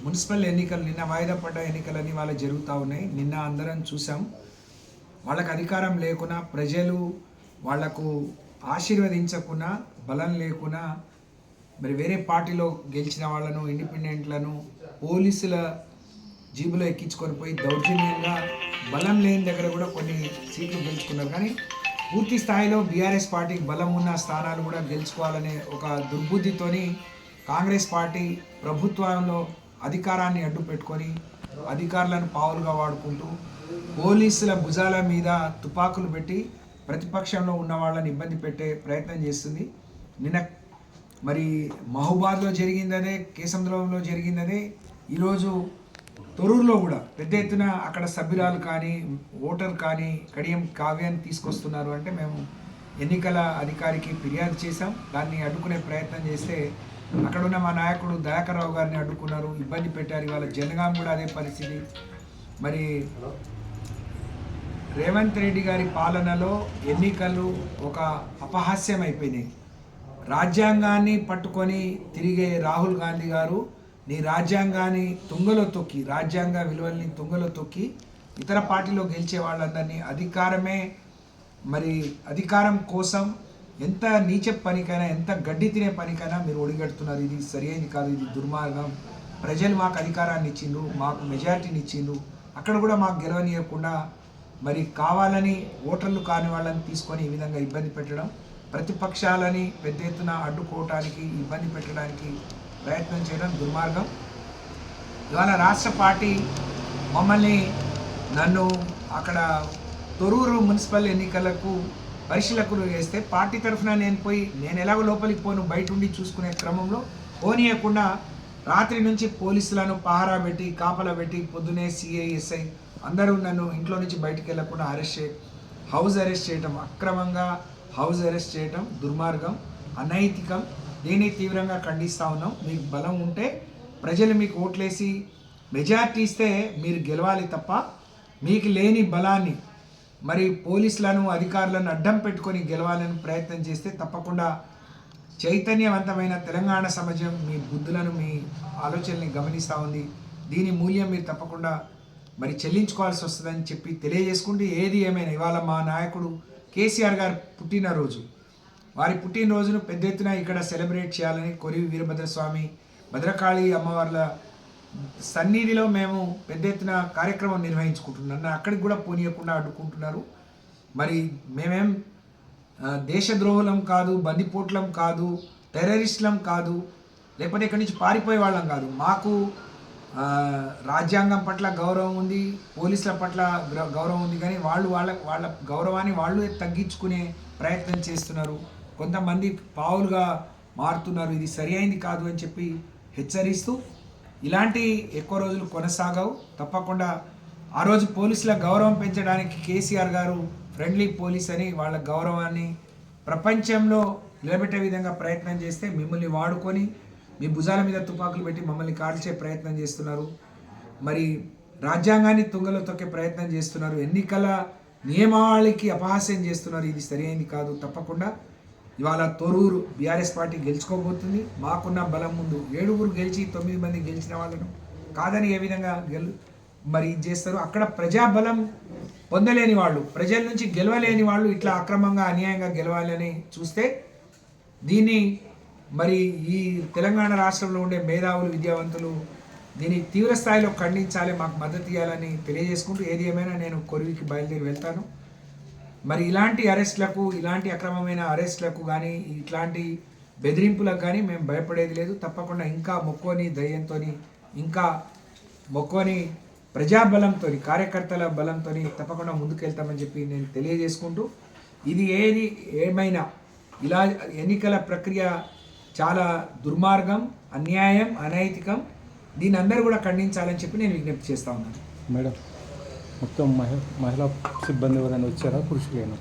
Municipal ఎన్నికలు నిన్న వాయిదా పడ్డ ఎన్నికలని వాళ్ళ జరుగుతూ ఉన్నాయి. నిన్న అందరం చూసాం. వాళ్ళకు అధికారం లేకున్నా, ప్రజలు వాళ్లకు ఆశీర్వదించకున్నా, బలం లేకున్నా, మరి వేరే పార్టీలో గెలిచిన వాళ్ళను, ఇండిపెండెంట్లను పోలీసుల జీబులో ఎక్కించుకొని పోయి దౌర్జన్యంగా బలం లేని దగ్గర కూడా కొన్ని సీట్లు గెలుచుకున్నారు. కానీ పూర్తి స్థాయిలో బీఆర్ఎస్ పార్టీకి బలం ఉన్న స్థానాలు కూడా గెలుచుకోవాలనే ఒక దుర్బుద్ధితోని కాంగ్రెస్ పార్టీ ప్రభుత్వంలో అధికారాన్ని అడ్డు పెట్టుకొని అధికారులను పావులుగా వాడుకుంటూ పోలీసుల భుజాల మీద తుపాకులు పెట్టి ప్రతిపక్షంలో ఉన్న వాళ్ళని ఇబ్బంది పెట్టే ప్రయత్నం చేస్తుంది. నిన్న మరి మహబూబాద్లో జరిగిందనే, కేసముద్రంలో జరిగిందనే, ఈరోజు తొర్రూరులో కూడా పెద్ద ఎత్తున అక్కడ సభ్యురాలు కానీ, ఓటర్ కానీ కడియం కావ్యాన్ని తీసుకొస్తున్నారు. అంటే మేము ఎన్నికల అధికారికి ఫిర్యాదు చేశాం. దాన్ని అడ్డుకునే ప్రయత్నం చేస్తే అక్కడ ఉన్న మా నాయకుడు దయాకర్ రావు గారిని అడ్డుకున్నారు, ఇబ్బంది పెట్టారు. ఇవాళ జనగాం కూడా అదే పరిస్థితి. మరి రేవంత్ రెడ్డి గారి పాలనలో ఎన్నికలు ఒక అపహాస్యం అయిపోయినాయి. రాజ్యాంగాన్ని పట్టుకొని తిరిగే రాహుల్ గాంధీ గారు నీ రాజ్యాంగాన్ని తుంగలో తొక్కి, రాజ్యాంగ విలువల్ని తుంగలో తొక్కి ఇతర పార్టీలో గెలిచే వాళ్ళందరినీ అధికారం కోసం ఎంత నీచ పనికైనా, ఎంత గడ్డి తినే పనికైనా మీరు ఒడిగడుతున్నారు. ఇది సరైనది కాదు, ఇది దుర్మార్గం. ప్రజలు మాకు అధికారాన్ని ఇచ్చిండ్రు, మాకు మెజారిటీని ఇచ్చిండ్రు. అక్కడ కూడా మాకు గెలవనీయకుండా మరి కావాలని ఓటర్లు కాని వాళ్ళని తీసుకొని ఈ విధంగా ఇబ్బంది పెట్టడం, ప్రతిపక్షాలని పెద్ద ఎత్తున అడ్డుకోవటానికి, ఇబ్బంది పెట్టడానికి ప్రయత్నం చేయడం దుర్మార్గం. ఇవాళ రాష్ట్ర పార్టీ నన్ను అక్కడ తొర్రూరు మున్సిపల్ ఎన్నికలకు పరిశీలకులు వేస్తే పార్టీ తరఫున నేను ఎలాగో లోపలికి పోను, బయట ఉండి చూసుకునే క్రమంలో పోనీయకుండా రాత్రి నుంచి పోలీసులను పహారా పెట్టి, కాపలా పెట్టి, పొద్దునే సిఐ, ఎస్ఐ అందరూ నన్ను ఇంట్లో నుంచి బయటికి వెళ్ళకుండా హౌస్ అరెస్ట్ చేయటం, అక్రమంగా హౌస్ అరెస్ట్ చేయటం దుర్మార్గం, అనైతికం. దీన్ని తీవ్రంగా ఖండిస్తూ ఉన్నాం. మీకు బలం ఉంటే ప్రజలు మీకు ఓట్లేసి మెజార్టీ ఇస్తే మీరు గెలవాలి తప్ప, మీకు లేని బలాన్ని మరి పోలీసులను, అధికారులను అడ్డం పెట్టుకొని గెలవాలని ప్రయత్నం చేస్తే తప్పకుండా చైతన్యవంతమైన తెలంగాణ సమాజం మీ బుద్ధులను, మీ ఆలోచనల్ని గమనిస్తూ ఉంది. దీని మూల్యం మీరు తప్పకుండా మరి చెల్లించుకోవాల్సి వస్తుందని చెప్పి తెలియజేసుకుంటూ, ఏది ఏమైనా ఇవాళ మా నాయకుడు కేసీఆర్ గారు పుట్టినరోజు, వారి పుట్టినరోజును పెద్ద ఎత్తున ఇక్కడ సెలబ్రేట్ చేయాలని కొరివి వీరభద్రస్వామి, భద్రకాళి అమ్మవార్ల సన్నిధిలో మేము పెద్ద ఎత్తున కార్యక్రమం నిర్వహించుకుంటున్నాం. అక్కడికి కూడా పోనీయకుండా అడ్డుకుంటున్నారు. మరి మేమేం దేశద్రోహులం కాదు, బందిపోట్లం కాదు, టెర్రరిస్టులం కాదు, లేకపోతే ఇక్కడి నుంచి పారిపోయే వాళ్ళం కాదు. మాకు రాజ్యాంగం పట్ల గౌరవం ఉంది, పోలీసుల పట్ల గౌరవం ఉంది. కానీ వాళ్ళ గౌరవాన్ని వాళ్ళు తగ్గించుకునే ప్రయత్నం చేస్తున్నారు. కొంతమంది పావులుగా మారుతున్నారు. ఇది సరి అయింది కాదు అని చెప్పి హెచ్చరిస్తూ, ఇలాంటి ఎక్కువ రోజులు కొనసాగవు. తప్పకుండా ఆ రోజు పోలీసుల గౌరవం పెంచడానికి కేసీఆర్ గారు ఫ్రెండ్లీ పోలీస్ అని వాళ్ళ గౌరవాన్ని ప్రపంచంలో నిలబెట్టే విధంగా ప్రయత్నం చేస్తే మిమ్మల్ని వాడుకొని మీ భుజాల మీద తుపాకులు పెట్టి మమ్మల్ని కాల్చే ప్రయత్నం చేస్తున్నారు. మరి రాజ్యాంగాన్ని తుంగలో తొక్కే ప్రయత్నం చేస్తున్నారు. ఎన్నికల నియమావళికి అపహాస్యం చేస్తున్నారు. ఇది సరైనది కాదు. తప్పకుండా ఇవాళ తొర్రూరు బీఆర్ఎస్ పార్టీ గెలుచుకోబోతుంది. మాకున్న బలం ముందు 7 గెలిచి 9 మంది గెలిచిన వాళ్ళను కాదని ఏ విధంగా మరి చేస్తారు. అక్కడ ప్రజాబలం పొందలేని వాళ్ళు, ప్రజల నుంచి గెలవలేని వాళ్ళు ఇట్లా అక్రమంగా, అన్యాయంగా గెలవాలని చూస్తే దీన్ని మరి ఈ తెలంగాణ రాష్ట్రంలో ఉండే మేధావులు, విద్యావంతులు దీన్ని తీవ్ర స్థాయిలో ఖండించాలి, మాకు మద్దతు ఇవ్వాలని తెలియజేసుకుంటూ, ఏది ఏమైనా నేను కొరివికి బయలుదేరి వెళ్తాను. మరి ఇలాంటి అరెస్టులకు, ఇలాంటి అక్రమమైన అరెస్టులకు కానీ, ఇట్లాంటి బెదిరింపులకు కానీ మేము భయపడేది లేదు. తప్పకుండా ఇంకా మొక్కోని ధైర్యంతో, ఇంకా మొక్కోని ప్రజాబలంతో, కార్యకర్తల బలంతో తప్పకుండా ముందుకెళ్తామని చెప్పి నేను తెలియజేసుకుంటూ, ఇది ఏది ఏమైనా ఇలా ఎన్నికల ప్రక్రియ చాలా దుర్మార్గం, అన్యాయం, అనైతికం. దీన్ని అందరూ కూడా ఖండించాలని చెప్పి నేను విజ్ఞప్తి చేస్తూ ఉన్నాను. మేడం, మొత్తం మహిళా సిబ్బంది ఎవరైనా వచ్చారా, పురుషులేనా?